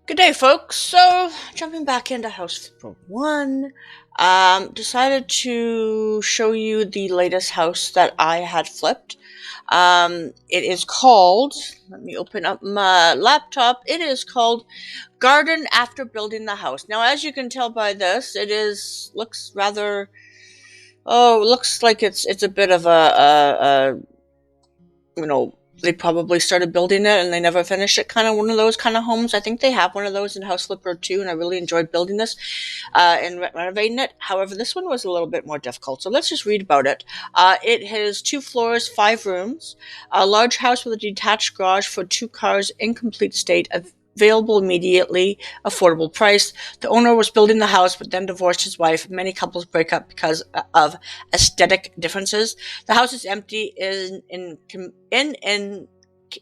Good day, folks. So, jumping back into House Flipper 1, decided to show you the latest house that I had flipped. It is called, let me open up my laptop, it is called Garden After Building the House. Now, as you can tell by this, looks rather, looks like it's a bit of you know, they probably started building it and they never finished it. Kind of one of those kind of homes. I think they have one of those in House Flipper too, and I really enjoyed building this and renovating it. However, this one was a little bit more difficult. So let's just read about it. It has 2 floors, 5 rooms, a large house with a detached garage for 2 cars, incomplete state, available immediately, affordable price. The owner was building the house but then divorced his wife. Many couples break up because of aesthetic differences. The house is empty, in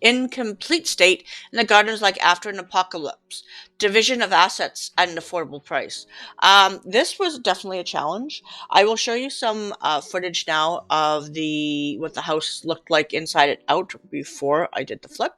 incomplete state, and the garden is like after an apocalypse. Division of assets at an affordable price. This was definitely a challenge. I will show you some footage now of the what the house looked like inside and out before I did the flip.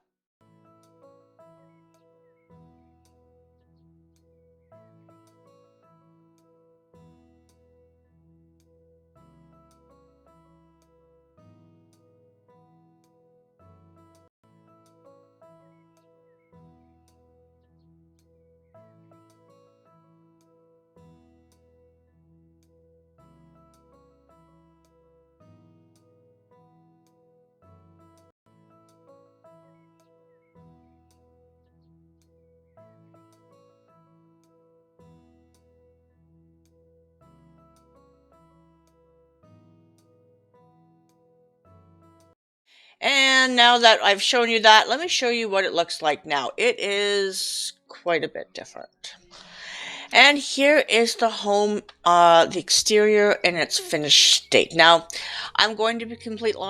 And now that I've shown you that, let me show you what it looks like now. It is quite a bit different. And here is the home, the exterior in its finished state. Now, I'm going to be completely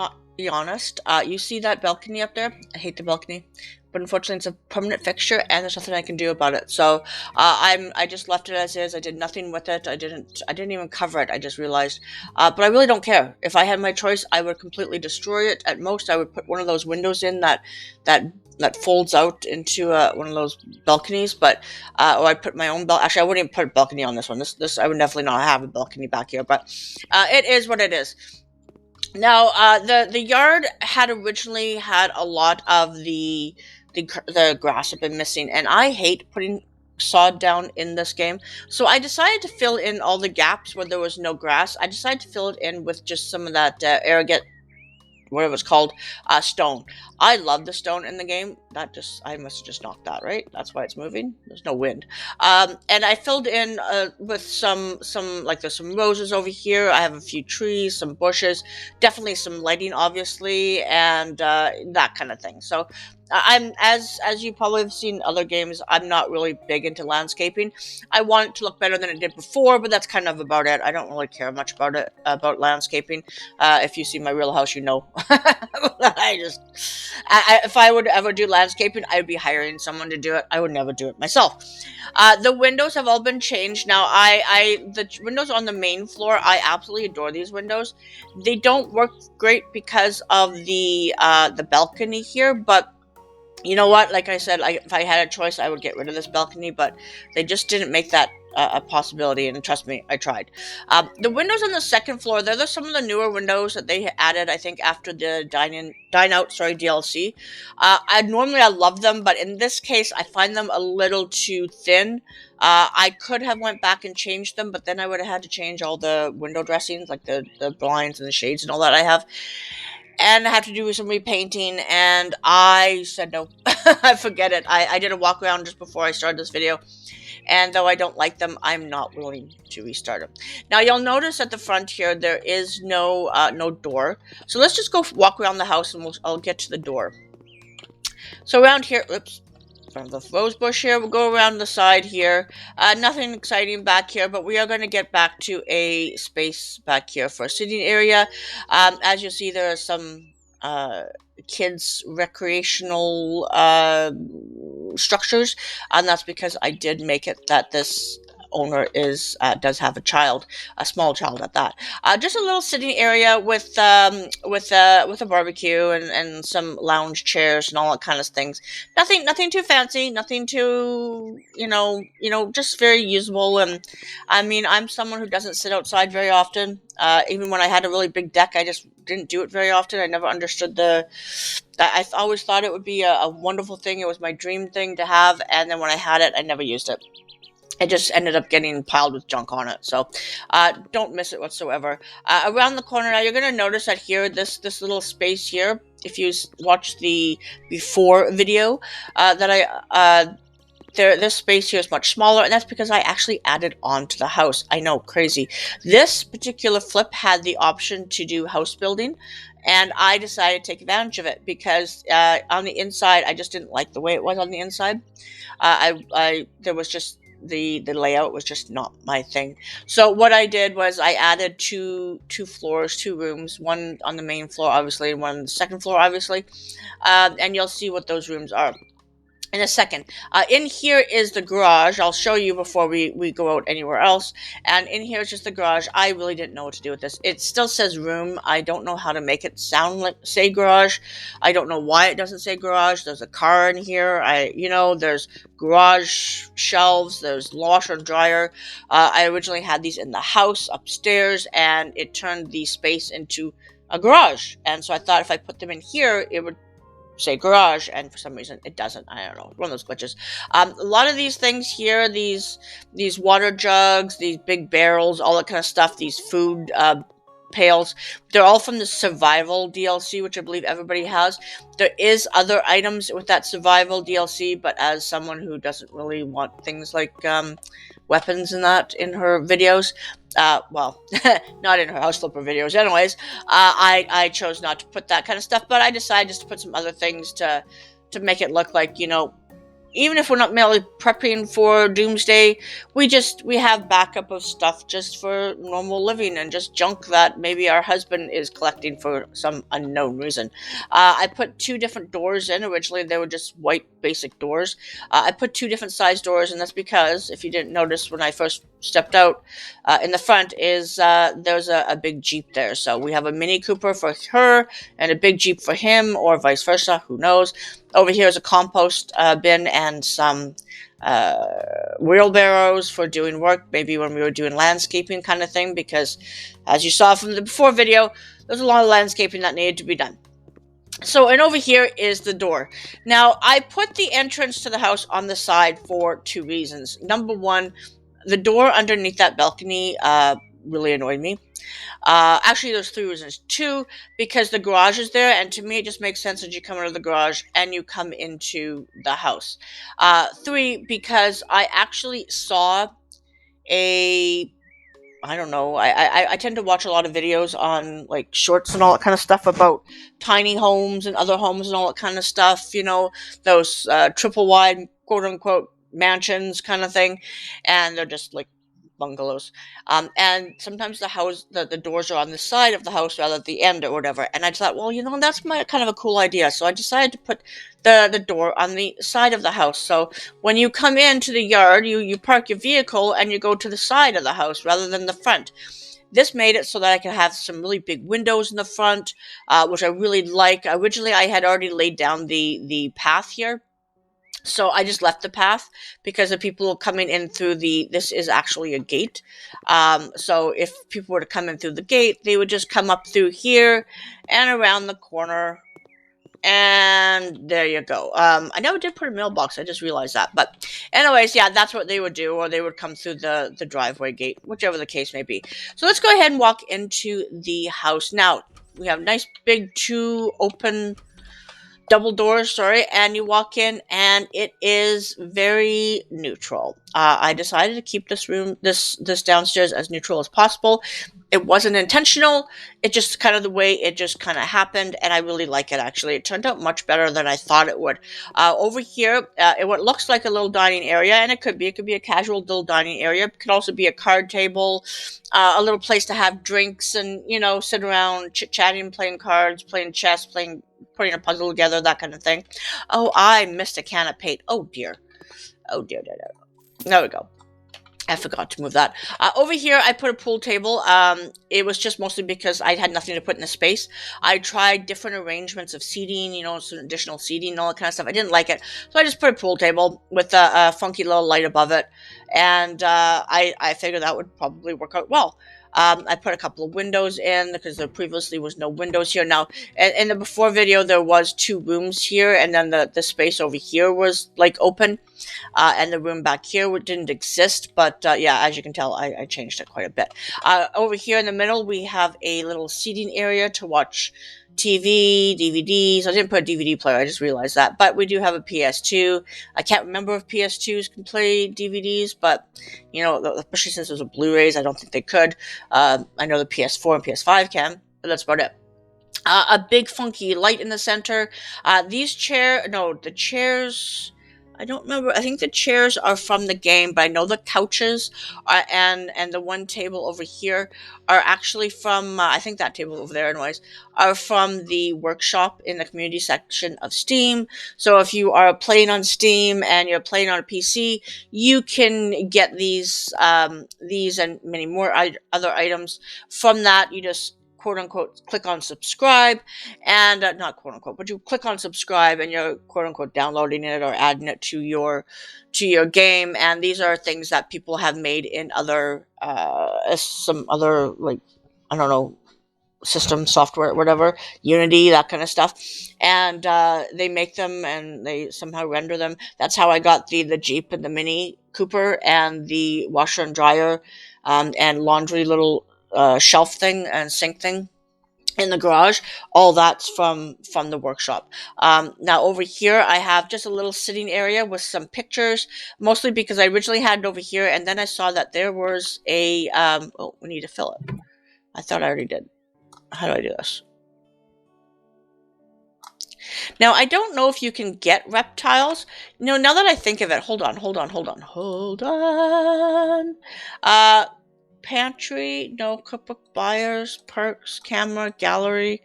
honest. You see that balcony up there? I hate the balcony, but unfortunately, it's a permanent fixture, and there's nothing I can do about it. So, I just left it as is. I did nothing with it. I didn't even cover it. I just realized, but I really don't care. If I had my choice, I would completely destroy it. At most, I would put one of those windows in that that folds out into one of those balconies, but or I put my own Actually, I wouldn't even put a balcony on this one. This I would definitely not have a balcony back here, but it is what it is. Now, the yard had originally had a lot of the grass had been missing, and I hate putting sod down in this game. So I decided to fill in all the gaps where there was no grass. I decided to fill it in with just some of that arrogant, whatever it's called, stone. I love the stone in the game. I must have just knocked that, right? That's why it's moving. There's no wind. And I filled in with some like there's some roses over here. I have a few trees, some bushes, definitely some lighting, obviously, and that kind of thing. So I'm as you probably have seen in other games. I'm not really big into landscaping. I want it to look better than it did before, but that's kind of about it. I don't really care much about landscaping. If you see my real house, you know. If I would ever do landscaping, I would be hiring someone to do it. I would never do it myself. The windows have all been changed now. The windows on the main floor, I absolutely adore these windows. They don't work great because of the balcony here, but you know what? Like I said, if I had a choice, I would get rid of this balcony, but they just didn't make that a possibility. And trust me, I tried. The windows on the second floor, they're some of the newer windows that they added, I think, after the Dine Out, sorry, DLC. I love them, but in this case, I find them a little too thin. I could have went back and changed them, but then I would have had to change all the window dressings, like the blinds and the shades and all that I have, and I have to do some repainting, and I said no. I forget it. I did a walk around just before I started this video, and though I don't like them, I'm not willing to restart them. Now you'll notice at the front here there is no door, so let's just go walk around the house, and I'll get to the door. So around here, oops, from the rose bush here, we'll go around the side here. Nothing exciting back here, but we are going to get back to a space back here for a sitting area. As you see, there are some kids recreational structures, and that's because I did make it that this owner does have a child, a small child at that. Just a little sitting area with a barbecue and some lounge chairs and all that kind of things. Nothing too fancy, nothing too just very usable. And I mean, I'm someone who doesn't sit outside very often. Even when I had a really big deck, I just didn't do it very often. I never understood I always thought it would be a wonderful thing. It was my dream thing to have, and then when I had it, I never used it. It just ended up getting piled with junk on it. So don't miss it whatsoever. Around the corner now, you're going to notice that here, this little space here, if you watch the before video this space here is much smaller, and that's because I actually added on to the house. I know, crazy. This particular flip had the option to do house building, and I decided to take advantage of it because on the inside, I just didn't like the way it was on the inside. There was just the layout was just not my thing. So what I did was I added two floors, two rooms, one on the main floor, obviously, and one on the second floor, obviously. And you'll see what those rooms are in a second. In here is the garage. I'll show you before we go out anywhere else. And in here is just the garage. I really didn't know what to do with this. It still says room. I don't know how to make it say garage. I don't know why it doesn't say garage. There's a car in here. There's garage shelves. There's washer and dryer. I originally had these in the house upstairs, and it turned the space into a garage. And so I thought if I put them in here, it would say garage, and for some reason it doesn't. I don't know, one of those glitches. A lot of these things here, these water jugs, these big barrels, all that kind of stuff, these food pails, they're all from the survival DLC, which I believe everybody has. There is other items with that survival DLC, but as someone who doesn't really want things like weapons and that in her videos, well, not in her house flipper videos anyways, I chose not to put that kind of stuff, but I decided just to put some other things to make it look like, even if we're not merely prepping for doomsday, we have backup of stuff just for normal living and just junk that maybe our husband is collecting for some unknown reason. I put two different doors in. Originally, they were just white basic doors. I put two different size doors, and that's because, if you didn't notice when I first stepped out, in the front is there's a big Jeep there. So we have a Mini Cooper for her and a big Jeep for him, or vice versa, who knows. Over here is a compost bin and some wheelbarrows for doing work, maybe when we were doing landscaping kind of thing, because as you saw from the before video, there's a lot of landscaping that needed to be done. So, and over here is the door. Now, I put the entrance to the house on the side for two reasons. Number one, the door underneath that balcony really annoyed me. Actually, there's three reasons. Two, because the garage is there, and to me it just makes sense that you come out of the garage and you come into the house. Three, because I actually saw I don't know, I tend to watch a lot of videos on, like, shorts and all that kind of stuff about tiny homes and other homes and all that kind of stuff, those triple wide, quote-unquote, mansions kind of thing, and they're just, like, bungalows. And sometimes the doors are on the side of the house rather than the end or whatever. And I thought, well, that's kind of a cool idea. So I decided to put the door on the side of the house. So when you come into the yard, you park your vehicle and you go to the side of the house rather than the front. This made it so that I could have some really big windows in the front, which I really like. Originally, I had already laid down the path here. So I just left the path because of people coming in through this is actually a gate. So if people were to come in through the gate, they would just come up through here and around the corner. And there you go. I never did put a mailbox. I just realized that. But anyways, yeah, that's what they would do. Or they would come through the driveway gate, whichever the case may be. So let's go ahead and walk into the house. Now, we have nice big double doors, and you walk in and it is very neutral. I decided to keep this downstairs as neutral as possible. It wasn't intentional. It just kind of the way it just kind of happened, and I really like it, actually. It turned out much better than I thought it would. Over here, what looks like a little dining area, and it could be a casual little dining area. It could also be a card table, a little place to have drinks and, sit around chit-chatting, playing cards, playing chess, putting a puzzle together, that kind of thing. Oh, I missed a can of paint. Oh, dear. There we go. I forgot to move that. Over here, I put a pool table. It was just mostly because I had nothing to put in the space. I tried different arrangements of seating, some additional seating and all that kind of stuff. I didn't like it. So I just put a pool table with a funky little light above it. And I figured that would probably work out well. I put a couple of windows in because there previously was no windows here. Now, in the before video, there was 2 rooms here, and then the space over here was like open. And the room back here didn't exist, but yeah, as you can tell, I changed it quite a bit. Over here in the middle, we have a little seating area to watch TV, DVDs. I didn't put a DVD player, I just realized that, but we do have a PS2. I can't remember if PS2s can play DVDs, but especially since there's a Blu-rays, I don't think they could. I know the PS4 and PS5 can, but that's about it. A big funky light in the center. The chairs, I don't remember. I think the chairs are from the game, but I know the couches and the one table over here are actually from, I think that table over there anyways, are from the workshop in the community section of Steam. So if you are playing on Steam and you're playing on a PC, you can get these and many more other items from that. You just quote unquote click on subscribe, and not quote unquote, but you click on subscribe and you're quote unquote downloading it or adding it to your game. And these are things that people have made in other some other, like, I don't know, system software, whatever, Unity, that kind of stuff. And they make them and they somehow render them. That's how I got the Jeep and the Mini Cooper and the washer and dryer and laundry little shelf thing and sink thing in the garage. All that's from the workshop. Now over here I have just a little sitting area with some pictures, mostly because I originally had it over here, and then I saw that there was a we need to fill it. I thought I already did. How do I do this? Now, I don't know if you can get reptiles. Now that I think of it, hold on. Pantry, no. Cookbook, buyers, perks, camera, gallery,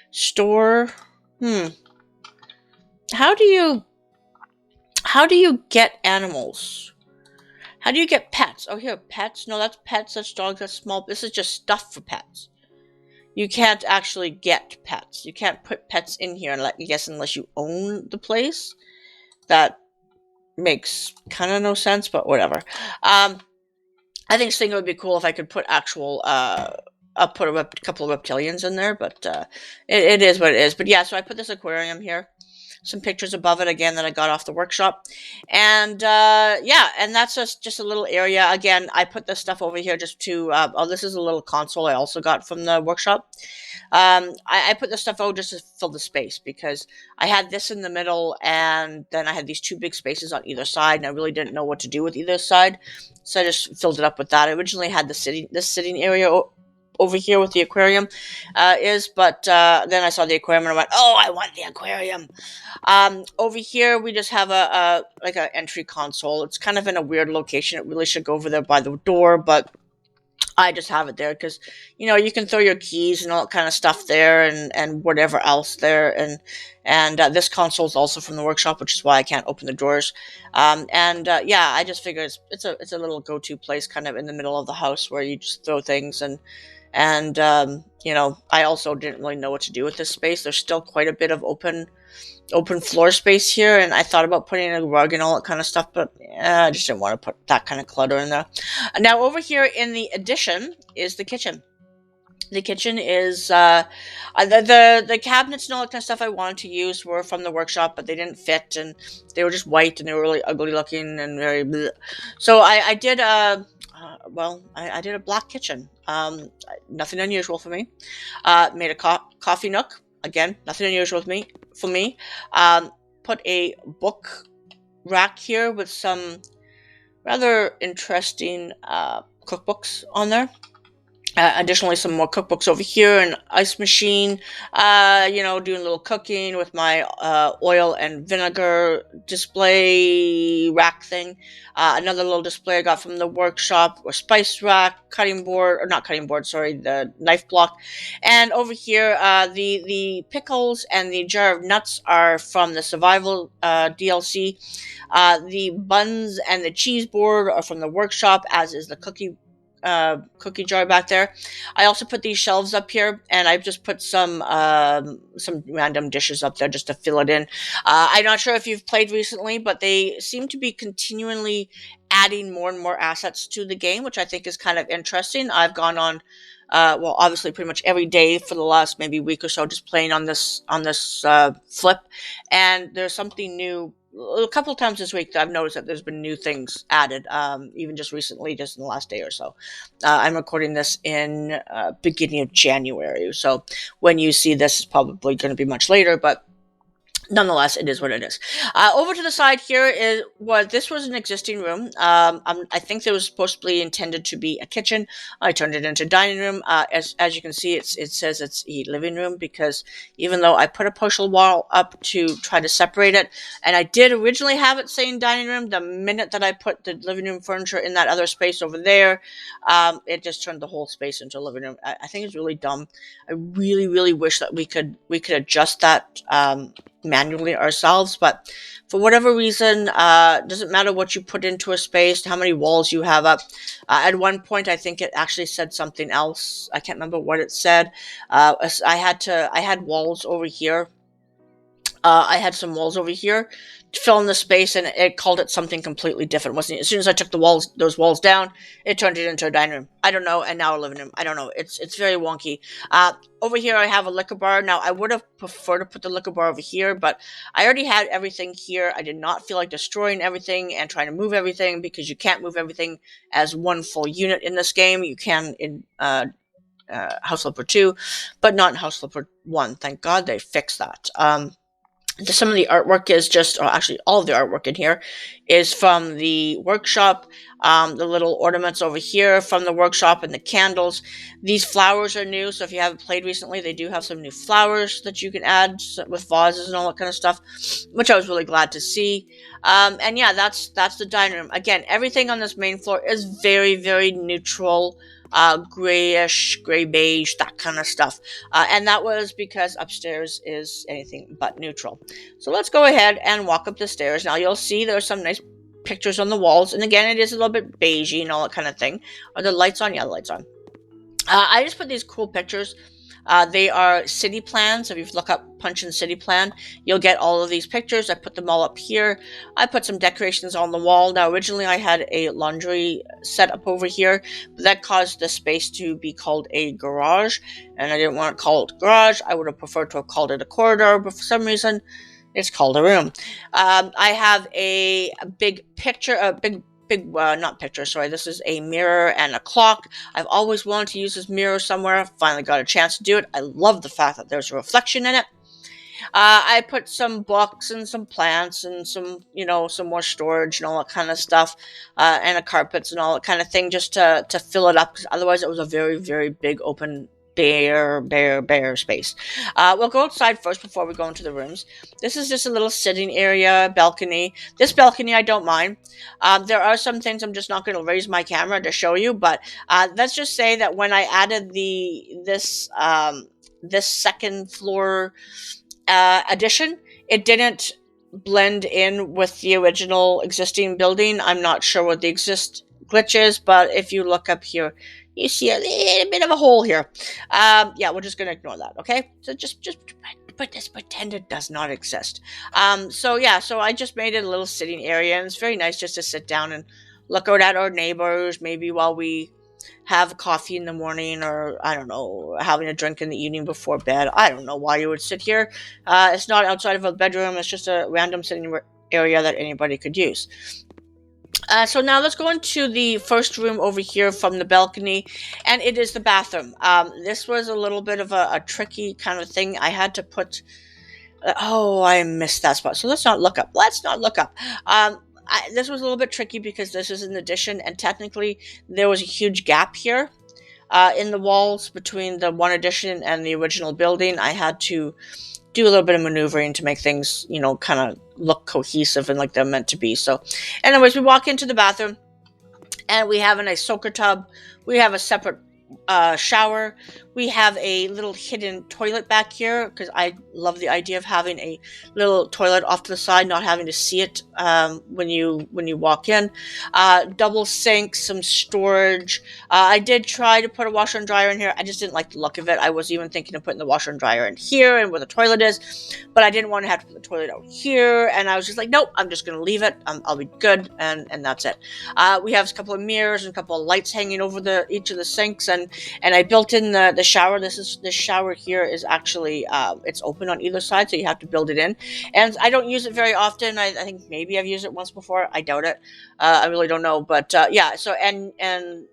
store. How do you get animals? How do you get pets? Oh, here, pets. No, that's pets. That's dogs. That's small. This is just stuff for pets. You can't actually get pets. You can't put pets in here, unless you own the place. That makes kind of no sense, but whatever. I think Stinger would be cool if I could put actual, I'll put a couple of reptilians in there, but it is what it is. But yeah, so I put this aquarium here. Some pictures above it, again, that I got off the workshop. And yeah, and that's just a little area. Again, I put this stuff over here just to, this is a little console I also got from the workshop. I put this stuff out just to fill the space, because I had this in the middle, and then I had these 2 big spaces on either side, and I really didn't know what to do with either side. So I just filled it up with that. I originally had this sitting area over here with the aquarium but then I saw the aquarium and I went, oh, I want the aquarium. Over here we just have a entry console. It's kind of in a weird location. It really should go over there by the door, but I just have it there because, you can throw your keys and all that kind of stuff there, and whatever else there. And this console is also from the workshop, which is why I can't open the drawers. Yeah, I just figured it's a little go-to place kind of in the middle of the house where you just throw things. And I also didn't really know what to do with this space. There's still quite a bit of open floor space here, and I thought about putting a rug and all that kind of stuff, but I just didn't want to put that kind of clutter in there. Now over here in the addition is the kitchen. The kitchen is the cabinets and all that kind of stuff I wanted to use were from the workshop, but they didn't fit, and they were just white and they were really ugly looking and very bleh. So I did I did a black kitchen. Nothing unusual for me. Made a coffee nook. Again, nothing unusual for me. Put a book rack here with some rather interesting cookbooks on there. Additionally, some more cookbooks over here, an ice machine, doing a little cooking with my oil and vinegar display rack thing. Another little display I got from the workshop, or spice rack, cutting board, or not cutting board, sorry, the knife block. And over here, the pickles and the jar of nuts are from the survival DLC. The buns and the cheese board are from the workshop, as is the cookie jar back there. I also put these shelves up here, and I've just put some random dishes up there just to fill it in. I'm not sure if you've played recently, but they seem to be continually adding more and more assets to the game, which I think is kind of interesting. I've gone on well, obviously pretty much every day for the last maybe week or so, just playing on this flip, and there's something new. A couple of times this week that I've noticed that there's been new things added, even just recently, just in the last day or so. I'm recording this in beginning of January, so when you see this, it's probably going to be much later, but nonetheless, it is what it is. Over to the side here is what this was an existing room. I think it was supposed to be intended to be a kitchen. I turned it into a dining room. As you can see, it says it's a living room, because even though I put a partial wall up to try to separate it, and I did originally have it saying dining room, the minute that I put the living room furniture in that other space over there, it just turned the whole space into a living room. I think it's really dumb. I really, really wish that we could adjust that manually ourselves, but for whatever reason, doesn't matter what you put into a space, how many walls you have up. At one point, I think it actually said something else. I can't remember what it said. I had walls over here. I had some walls over here to fill in the space, and it called it something completely different. Wasn't it? As soon as I took those walls down, it turned it into a dining room. I don't know, and now a living room. I don't know. It's very wonky. Over here, I have a liquor bar. Now, I would have preferred to put the liquor bar over here, but I already had everything here. I did not feel like destroying everything and trying to move everything, because you can't move everything as one full unit in this game. You can in House Flipper 2, but not in House Flipper 1. Thank God they fixed that. Some of the artwork is just, or actually all of the artwork in here is from the workshop. The little ornaments over here from the workshop, and the candles. These flowers are new, so if you haven't played recently, they do have some new flowers that you can add with vases and all that kind of stuff, which I was really glad to see. And yeah, that's the dining room. Again, everything on this main floor is very, very neutral. Grayish, gray beige, that kind of stuff. And that was because upstairs is anything but neutral. So let's go ahead and walk up the stairs. Now you'll see there's some nice pictures on the walls. And again, it is a little bit beigey and all that kind of thing. Are the lights on? Yeah, the lights on. I just put these cool pictures. They are city plans. If you look up Punch in City Plan, you'll get all of these pictures. I put them all up here. I put some decorations on the wall. Now, originally I had a laundry set up over here, but that caused the space to be called a garage, and I didn't want to call it a garage. I would have preferred to have called it a corridor, but for some reason, it's called a room. I have a big picture, not picture, sorry, this is a mirror and a clock. I've always wanted to use this mirror somewhere. Finally got a chance to do it. I love the fact that there's a reflection in it. I put some books and some plants and some more storage and all that kind of stuff, and a carpets and all that kind of thing, just to fill it up, because otherwise it was a very, very big open bare space. We'll go outside first before we go into the rooms. This is just a little sitting area, balcony. This balcony I don't mind. There are some things I'm just not going to raise my camera to show you, but let's just say that when I added this second floor addition, it didn't blend in with the original existing building. I'm not sure what the glitch is, but if you look up here, you see a little bit of a hole here. Yeah, we're just going to ignore that, okay? So just pretend it does not exist. So I just made it a little sitting area, and it's very nice just to sit down and look out at our neighbors, maybe while we have coffee in the morning, or I don't know, having a drink in the evening before bed. I don't know why you would sit here. It's not outside of a bedroom. It's just a random sitting area that anybody could use. So now let's go into the first room over here from the balcony, and it is the bathroom. This was a little bit of a tricky kind of thing. I had to put... I missed that spot. So let's not look up. This was a little bit tricky because this is an addition, and technically there was a huge gap here. in the walls between the one addition and the original building. I had to do a little bit of maneuvering to make things, kind of look cohesive and like they're meant to be. So, anyways, we walk into the bathroom and we have a nice soaker tub. We have a separate shower. We have a little hidden toilet back here because I love the idea of having a little toilet off to the side, not having to see it when you walk in. Double sink, some storage. I did try to put a washer and dryer in here. I just didn't like the look of it. I was even thinking of putting the washer and dryer in here and where the toilet is, but I didn't want to have to put the toilet out here. And I was just like, nope, I'm just going to leave it. I'll be good, and that's it. We have a couple of mirrors and a couple of lights hanging over each of the sinks, and I built in the shower. This shower here is actually it's open on either side, so you have to build it in. And I don't use it very often. I think maybe I've used it once before. I doubt it. I really don't know. But yeah. So and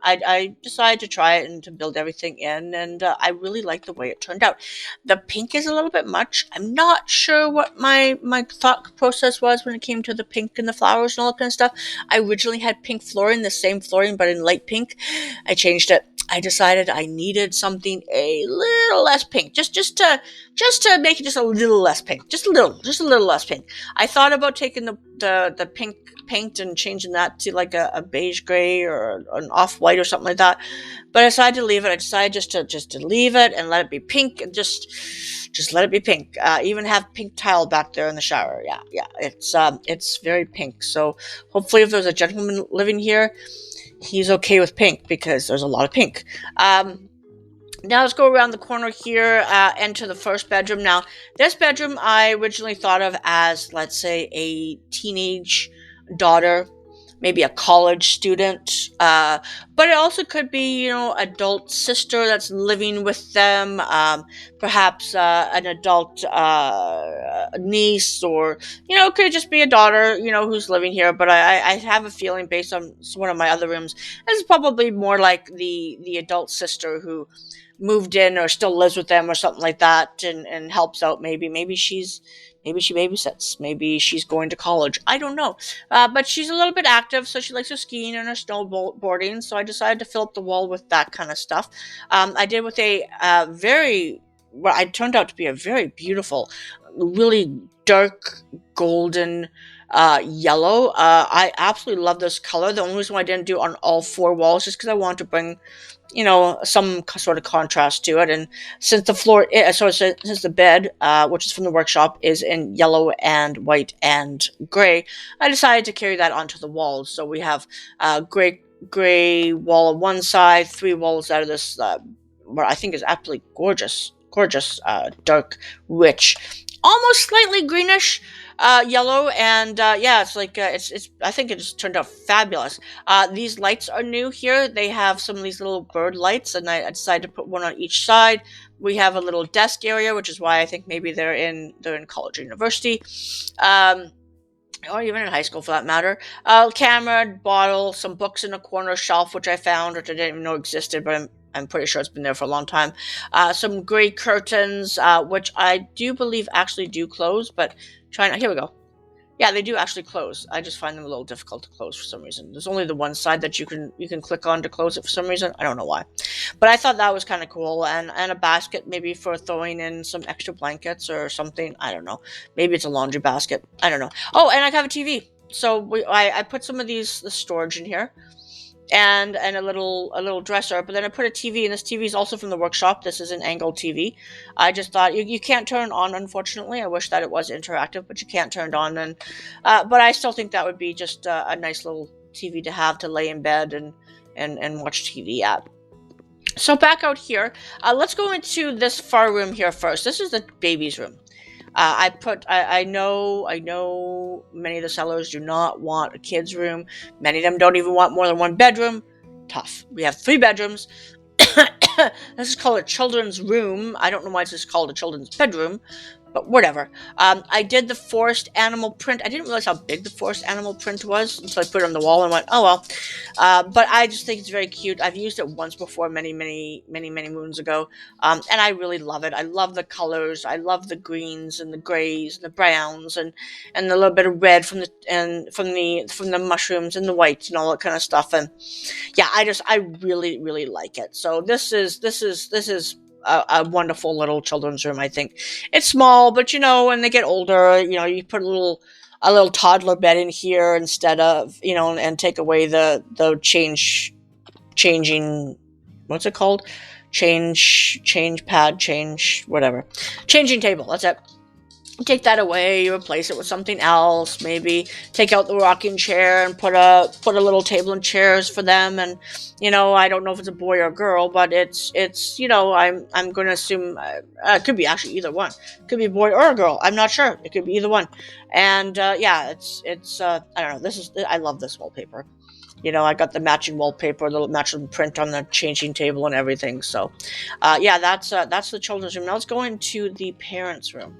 I decided to try it and to build everything in, and I really like the way it turned out. The pink is a little bit much. I'm not sure what my thought process was when it came to the pink and the flowers and all that kind of stuff. I originally had pink flooring, the same flooring, but in light pink. I changed it. I decided I needed something a little less pink, just to make it just a little less pink, just a little less pink. I thought about taking the pink paint and changing that to like a beige gray or an off-white or something like that, but I decided to leave it. I decided just to leave it and let it be pink, and just let it be pink. Even have pink tile back there in the shower. Yeah, it's very pink. So hopefully, if there's a gentleman living here, he's okay with pink because there's a lot of pink. Now let's go around the corner here, enter the first bedroom. Now, this bedroom I originally thought of as, let's say, a teenage daughter, maybe a college student, but it also could be, adult sister that's living with them, perhaps an adult niece, or, it could just be a daughter, who's living here. But I have a feeling, based on one of my other rooms, this is probably more like the adult sister who moved in or still lives with them or something like that, and helps out. Maybe she babysits. Maybe she's going to college. I don't know. But she's a little bit active, so she likes her skiing and her snowboarding. So I decided to fill up the wall with that kind of stuff. I did with it turned out to be a very beautiful, really dark golden yellow. I absolutely love this color. The only reason why I didn't do it on all four walls is because I wanted to bring some sort of contrast to it. And since since the bed, which is from the workshop, is in yellow and white and gray, I decided to carry that onto the walls. So we have gray wall on one side, three walls out of this, what I think is absolutely gorgeous, dark, rich, almost slightly greenish yellow, and it's like it's I think it just turned out fabulous. These lights are new here. They have some of these little bird lights, and I decided to put one on each side. We have a little desk area, which is why I think maybe they're in college or university, or even in high school for that matter. Camera, bottle, some books in a corner shelf, which I found, which I didn't even know existed, but I'm pretty sure it's been there for a long time. Some gray curtains, which I do believe actually do close, but here we go. Yeah, they do actually close. I just find them a little difficult to close for some reason. There's only the one side that you can click on to close it for some reason. I don't know why. But I thought that was kind of cool. And a basket maybe for throwing in some extra blankets or something. I don't know. Maybe it's a laundry basket. I don't know. Oh, and I have a TV. So I put some of the storage in here. And a little dresser, but then I put a TV, and this TV is also from the workshop. This is an angled TV. I just thought you can't turn it on, unfortunately. I wish that it was interactive, but you can't turn it on. And but I still think that would be just a nice little TV to have to lay in bed and watch TV at. So back out here, let's go into this far room here first. This is the baby's room. I know many of the sellers do not want a kid's room. Many of them don't even want more than one bedroom. Tough. We have 3 bedrooms. This is called a children's room. I don't know why it's just called a children's bedroom, but whatever. I did the forest animal print. I didn't realize how big the forest animal print was until I put it on the wall and went, oh well. But I just think it's very cute. I've used it once before, many moons ago, and I really love it. I love the colors. I love the greens and the grays and the browns and the little bit of red from the mushrooms and the whites and all that kind of stuff. And yeah, I really like it. So this is a wonderful little children's room. I think it's small, but when they get older, you put a little toddler bed in here instead of and take away the changing, what's it called, change pad, change whatever, changing table. That's it. Take that away, replace it with something else. Maybe take out the rocking chair and put a little table and chairs for them. And I don't know if it's a boy or a girl, but it's I'm going to assume it could be actually either one. It could be a boy or a girl. I'm not sure. It could be either one. And yeah, it's I don't know. I love this wallpaper. I got the matching wallpaper, the matching print on the changing table and everything. So yeah, that's the children's room. Now let's go into the parents' room.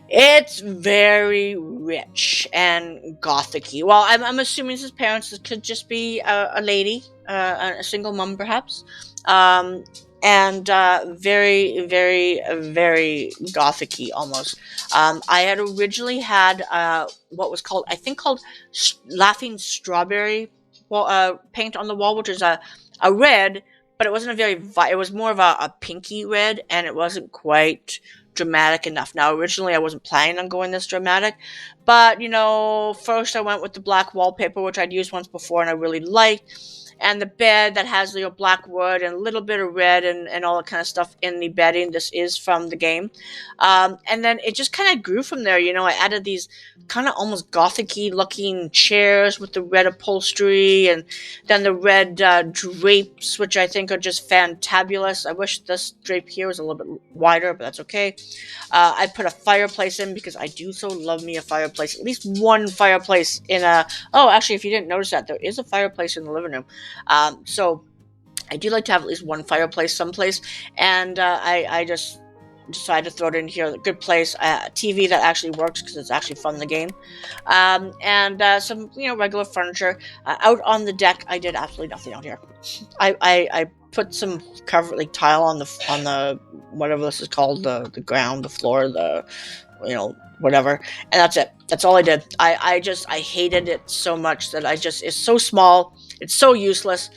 It's very rich and gothic-y. Well, I'm assuming this is parents. This could just be a lady, a single mom, perhaps, and very, very, very gothic-y almost. I had originally had what was called, I think, Laughing Strawberry paint on the wall, which is a red. But it wasn't it was more of a pinky red, and it wasn't quite dramatic enough. Now, originally I wasn't planning on going this dramatic, but, first I went with the black wallpaper, which I'd used once before and I really liked, and the bed that has, black wood and a little bit of red and all that kind of stuff in the bedding. This is from the game. And then it just kind of grew from there. I added these kind of almost gothic-y looking chairs with the red upholstery, and then the red drapes, which I think are just fantabulous. I wish this drape here was a little bit wider, but that's okay. I put a fireplace in because I do so love me a fireplace. At least one fireplace oh, actually, if you didn't notice that, there is a fireplace in the living room. So I do like to have at least one fireplace someplace, and I just decided to throw it in here. A good place, TV that actually works because it's actually from the game, and some regular furniture. Out on the deck, I did absolutely nothing out here. I put some tile on the whatever this is called, the ground, the floor, the whatever, and that's it. That's all I did. I hated it so much that it's so small, it's so useless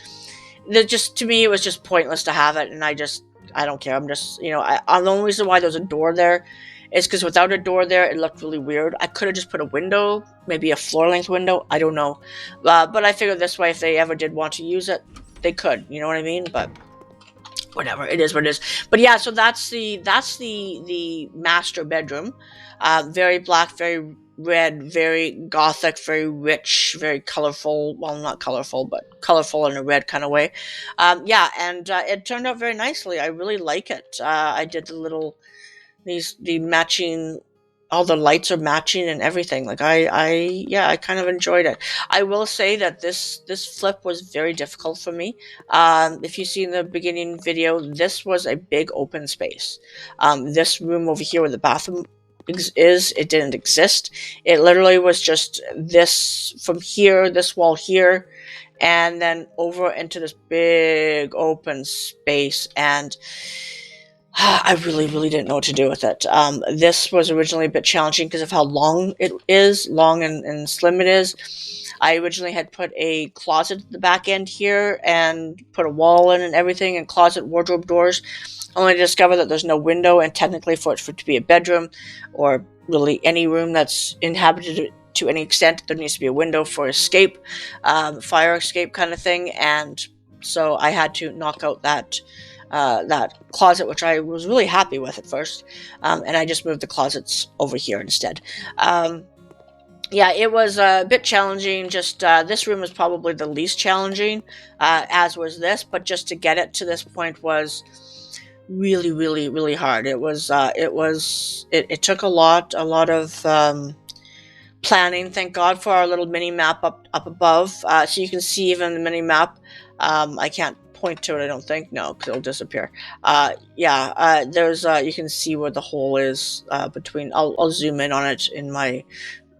that to me it was just pointless to have it, and I don't care. I'm just the only reason why there's a door there is because without a door there, it looked really weird. I could have just put a window, maybe a floor-length window, I don't know, but I figured this way, if they ever did want to use it, they could, you know what I mean? But whatever, it is what it is. But yeah, so that's the master bedroom. Very black, very red, very gothic, very rich, very colorful. Well, not colorful, but colorful in a red kind of way. Yeah, and it turned out very nicely. I really like it. I did the matching. All the lights are matching and everything. Like I kind of enjoyed it. I will say that this flip was very difficult for me. If you see in the beginning video, this was a big open space. This room over here where the bathroom it didn't exist. It literally was just this from here, this wall here, and then over into this big open space, and I really didn't know what to do with it. This was originally a bit challenging because of how long it is, long and slim it is. I originally had put a closet at the back end here and put a wall in and everything, and closet wardrobe doors, only to discover that there's no window, and technically for it to be a bedroom, or really any room that's inhabited to any extent, there needs to be a window for escape, fire escape kind of thing, and so I had to knock out that closet, which I was really happy with at first, and I just moved the closets over here instead. Yeah, it was a bit challenging. Just this room was probably the least challenging, as was this, but just to get it to this point was really hard. It took a lot of planning. Thank God for our little mini map up above, so you can see even the mini map. I can't point to it, I don't think. No, because it'll disappear. There's you can see where the hole is between. I'll zoom in on it in my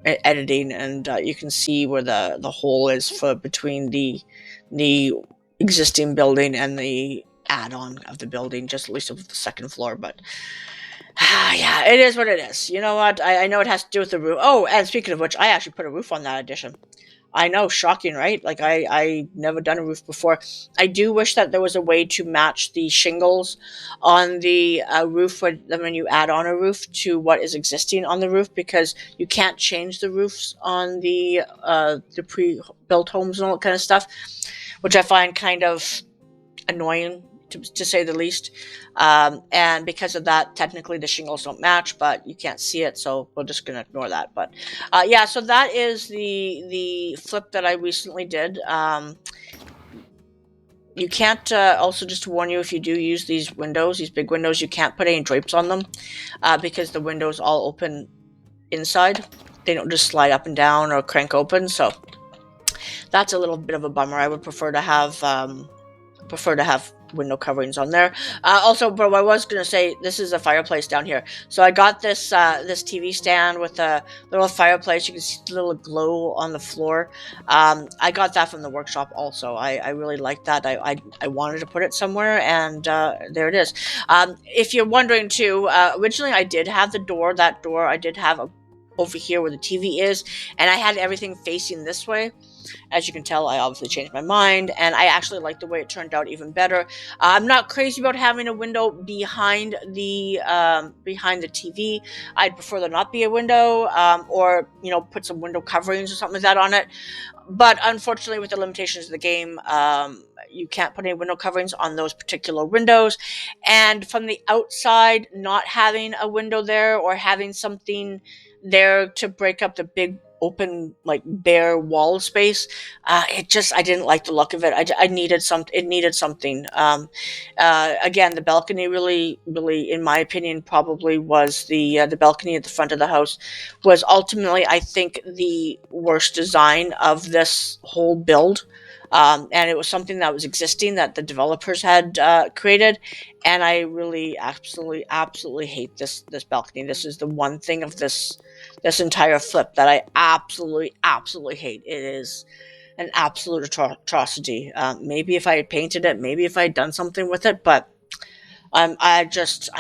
editing, and you can see where the hole is for between the existing building and the add-on of the building, just at least of the second floor. But yeah, it is what it is. You know what? I know it has to do with the roof. Oh, and speaking of which, I actually put a roof on that addition. I know, shocking, right? Like I never done a roof before. I do wish that there was a way to match the shingles on the roof when you add on a roof to what is existing on the roof, because you can't change the roofs on the pre-built homes and all that kind of stuff, which I find kind of annoying, to say the least. And because of that, technically the shingles don't match, but you can't see it, so we're just gonna ignore that. But yeah, so that is the flip that I recently did. You can't, also just to warn you, if you do use these windows, these big windows, you can't put any drapes on them, because the windows all open inside. They don't just slide up and down or crank open, so that's a little bit of a bummer. I would prefer to have window coverings on there. Also, but what I was going to say, this is a fireplace down here. So I got this this TV stand with a little fireplace. You can see the little glow on the floor. I got that from the workshop also. I really like that. I wanted to put it somewhere, and there it is. If you're wondering too, originally I did have that door I did have over here where the TV is, and I had everything facing this way. As you can tell, I obviously changed my mind, and I actually like the way it turned out even better. I'm not crazy about having a window behind the TV. I'd prefer there not be a window, or put some window coverings or something like that on it. But unfortunately, with the limitations of the game, you can't put any window coverings on those particular windows. And from the outside, not having a window there or having something there to break up the big open, like, bare wall space, I didn't like the look of it. It needed something. Again, the balcony really, in my opinion, probably was the balcony at the front of the house was ultimately, I think, the worst design of this whole build. And it was something that was existing that the developers had created, and I really absolutely hate this balcony. This is the one thing of this entire flip that I absolutely hate. It is an absolute atrocity. Maybe if I had painted it, maybe if I had done something with it, but I just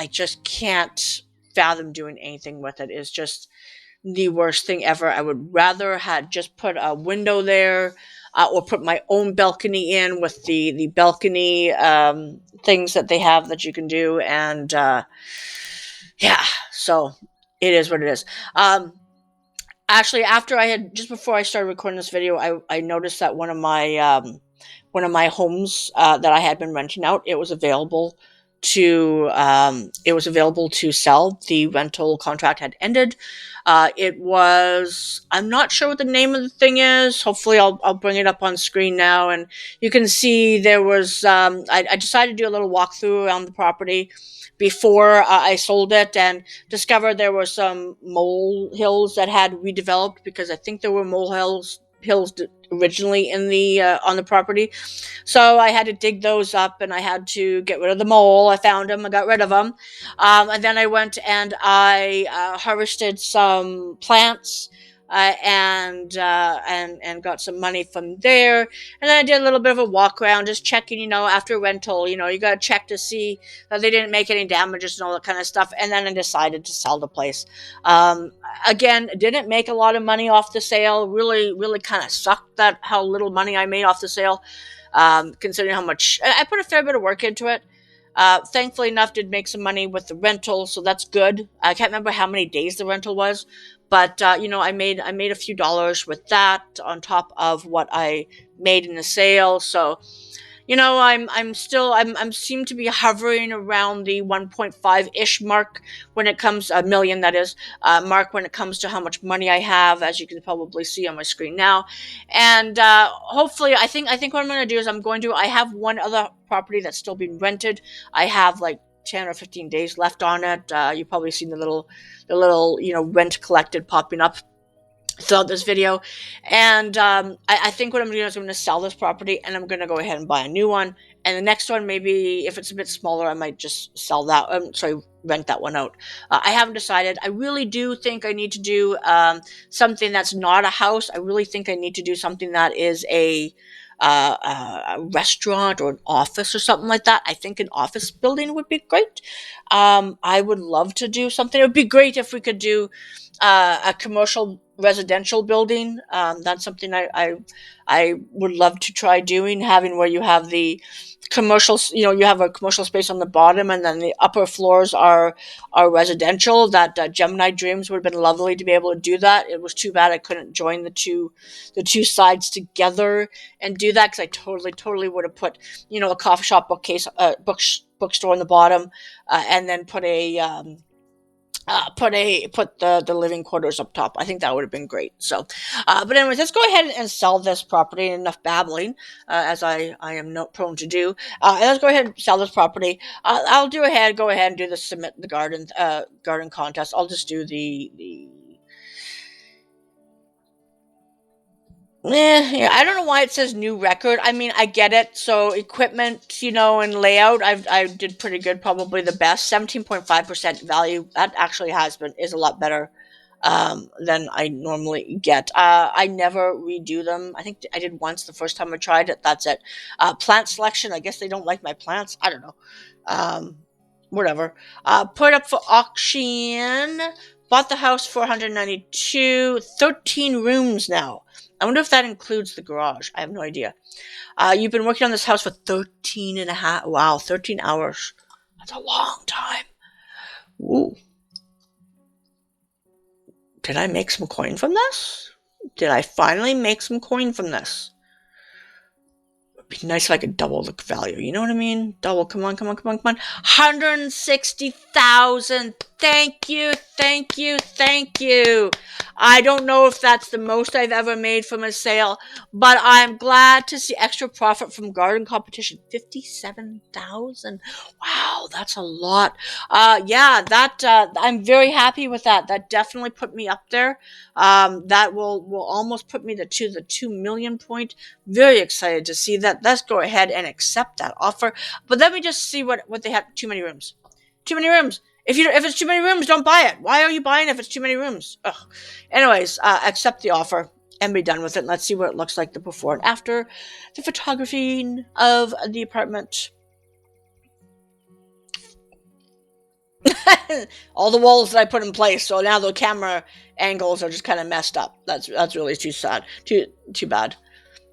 can't fathom doing anything with it. It's just the worst thing ever. I would rather had just put a window there, or put my own balcony in with the balcony things that they have that you can do. And yeah, so it is what it is. Actually, just before I started recording this video, I noticed that one of my homes that I had been renting out, it was available to sell. The rental contract had ended. I'm not sure what the name of the thing is. Hopefully I'll bring it up on screen now, and you can see there was, I decided to do a little walkthrough around the property before I sold it, and discovered there were some mole hills that had redeveloped, because I think there were mole hills originally in the on the property. So I had to dig those up, and I had to get rid of the mole. I found them, I got rid of them, and then I went and I harvested some plants, and got some money from there. And then I did a little bit of a walk around, just checking, after rental, you got to check to see that they didn't make any damages and all that kind of stuff. And then I decided to sell the place. Again, didn't make a lot of money off the sale. Really kind of sucked that how little money I made off the sale, considering how much I put a fair bit of work into it. Thankfully enough, did make some money with the rental, so that's good. I can't remember how many days the rental was, but I made a few dollars with that on top of what I made in the sale. So I'm seem to be hovering around the 1.5-ish mark when it comes, a million, that is, mark, when it comes to how much money I have, as you can probably see on my screen now. And hopefully, I think what I'm going to do is I have one other property that's still being rented. I have like 10 or 15 days left on it. You've probably seen the little rent collected popping up throughout this video. And I think what I'm doing is I'm going to sell this property, and I'm going to go ahead and buy a new one, And the next one, maybe if it's a bit smaller, I might just sell that. Rent that one out. I haven't decided. I really do think I need to do something that's not a house. I really think I need to do something that is a restaurant or an office or something like that. I think an office building would be great. I would love to do something. It would be great if we could do a commercial residential building. That's something I would love to try doing, having where you have the commercials, you have a commercial space on the bottom and then the upper floors are residential. That Gemini Dreams would have been lovely to be able to do that. It was too bad I couldn't join the two sides together and do that, because I totally would have put a coffee shop, bookcase, bookstore on the bottom, and then put the living quarters up top. I think that would have been great. So, but anyways, let's go ahead and sell this property. Enough babbling, as I am not prone to do. And let's go ahead and sell this property. I'll go ahead and do the submit the garden contest. I'll just do the. Yeah, I don't know why it says new record. I mean, I get it. So equipment, and layout, I did pretty good, probably the best. 17.5% value. That actually is a lot better than I normally get. I never redo them. I think I did once the first time I tried it. That's it. Plant selection. I guess they don't like my plants. I don't know. Whatever. Put up for auction. Bought the house for 192. 13 rooms now. I wonder if that includes the garage. I have no idea. You've been working on this house for 13 and a half. Wow, 13 hours. That's a long time. Ooh. Did I make some coin from this? Did I finally make some coin from this? It'd be nice if I could double the value. You know what I mean? Double. Come on. 160,000. Thank you. I don't know if that's the most I've ever made from a sale, but I'm glad to see extra profit from garden competition. 57,000. Wow, that's a lot. I'm very happy with that. That definitely put me up there. That will almost put me to the 2 million point. Very excited to see that. Let's go ahead and accept that offer. But let me just see what they have. Too many rooms. If it's too many rooms, don't buy it. Why are you buying if it's too many rooms? Ugh. Anyways, accept the offer and be done with it. Let's see what it looks like the before and after the photography of the apartment. All the walls that I put in place, so now the camera angles are just kind of messed up. That's really too sad. Too bad.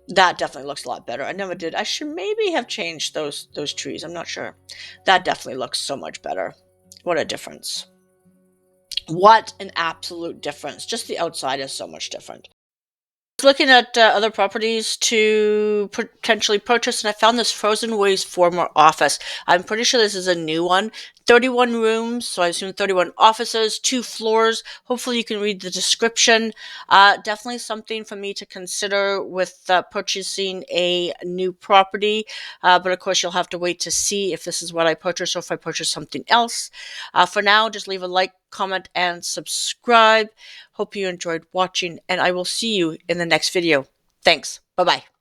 That definitely looks a lot better. I never did. I should maybe have changed those trees. I'm not sure. That definitely looks so much better. What a difference. What an absolute difference. Just the outside is so much different. I was looking at other properties to potentially purchase, and I found this Frozen Ways former office. I'm pretty sure this is a new one. 31 rooms, so I assume 31 offices, 2 floors. Hopefully you can read the description. Definitely something for me to consider with purchasing a new property. But of course, you'll have to wait to see if this is what I purchase or if I purchase something else. For now, just leave a like, comment, and subscribe. Hope you enjoyed watching, and I will see you in the next video. Thanks. Bye-bye.